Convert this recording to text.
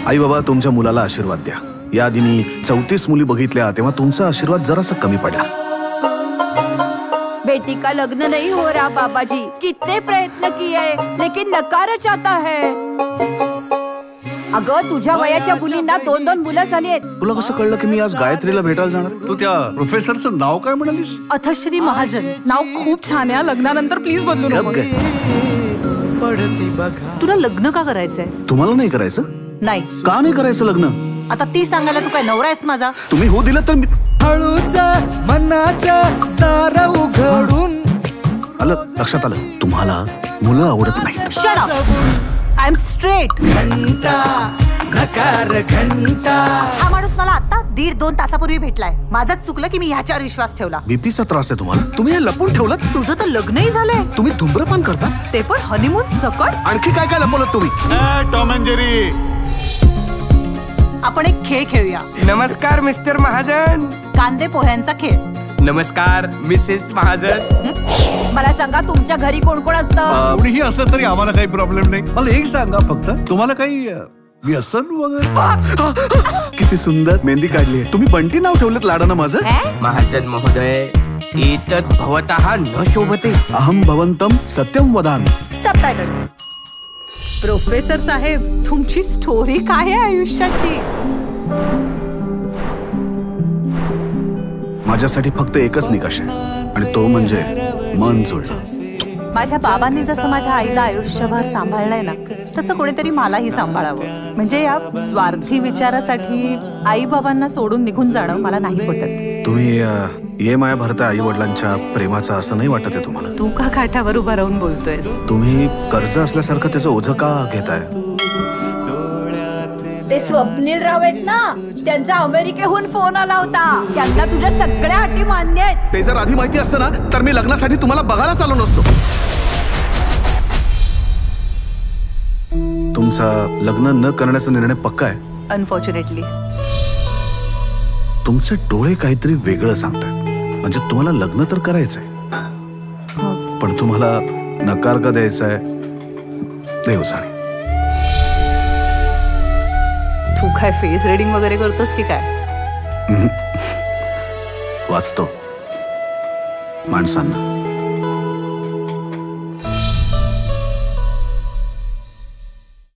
आई बाबा तुमच्या मुलाला आशीर्वाद द्या. याआधी मी 34 मुली बघितल्या तेव्हा तुमचा आशीर्वाद जरासा कमी पडला. बेटी का लग्न नहीं हो रहा बाबाजी, कितने प्रयत्न किए लेकिन नकारच आता है. अगं तुझ्या वयाच्या मुलींना 2-2 मुलं झाली आहेत. तुला कसं कळलं की मी आज गायत्रीला भेटायला जाणार? तू त्या प्रोफेसरचं नाव काय म्हणालीस? अथश्री महाजन. नाव खूप छान आहे. लग्नानंतर प्लीज बदलू नको. तुला लग्न का करायचंय? तुम्हाला नाही करायचं? नाही. का नाही करायचं लग्न? आता ती सांगायला तू काय नवरा आहेस माझा? तुम्ही हो दिलं तर मी दार उघडून आलं लक्षात आलं. तुम्हाला मुलं आवडत नाहीत. Shut up. I am straight. नकार घंटा. हा माणूस मला आता 1.5-2 तासापूर्वी भेटलाय. माझंच चुकलं की मी ह्याच्यावर विश्वास ठेवला. बीपीचा त्रास आहे तुम्हाला? तुम्ही हे लपून ठेवलं? तुझं तर लग्नही झालंय. तुम्ही धूम्रपान करता? ते पण हनीमून सकट. आणखी काय काय लपवलं तुम्ही? Tom and Jerry. आपण एक खेळ खेळूया. नमस्कार मिस्टर महाजन. कांदे पोह्यांचा खेळ. नमस्कार मिसेस महाजन. मला सांगा तुमच्या घरी कोण कोण असतं? कोणीही असलं तरी आम्हाला काही प्रॉब्लेम नाही. मला एक सांगा फक्त, तुम्हाला काही व्यसन वगैरे? किती सुंदर मेहंदी काढली. तुम्ही बंटी नाव ठेवलं लाडानं माझं? महाजन महोदय एतत् भवतः न शोभते. अहम भवंतम सत्यम वदामि. सबटायटल्स. प्रोफेसर साहेब तुमची स्टोरी काय आहे आयुष्याची? माझ्यासाठी फक्त एकच निकष आहे आणि तो म्हणजे मन जुळणं. माझ्या बाबांनी जसं माझ्या आईला आयुष्यभर सांभाळलंय ना, तसं कोणीतरी मलाही सांभाळावं. म्हणजे या स्वार्थी विचारासाठी आई बाबांना सोडून निघून जाणं मला नाही पटत. तुम्ही ये माया भरता आई वडिलांच्या प्रेमाचा असं नाही वाटत आहे तुम्हाला? तू का काठावर उभा राहून बोलतोयस? तुम्ही कर्ज असल्यासारखं त्याचं ओझं का घेताय? ते स्वप्नील राव आहेत ना, त्यांचा अमेरिकेहून फोन आला होता. त्यांना तुझ्या सगळ्या अटी मान्य आहेत. ते जर आधी माहिती असतं ना तर मी लग्नासाठी तुम्हाला बघायलाच आलो नसतो. तुमचा लग्न न करण्याचा निर्णय पक्का आहे? अनफॉर्च्युनेटली. तुमचे डोळे काहीतरी वेगळं सांगतात. म्हणजे तुम्हाला लग्न तर करायचंय, पण तुम्हाला नकार का द्यायचा आहे देव जाणे. तू काय फेस रीडिंग वगैरे करतोस की काय? वाचतो माणसांना.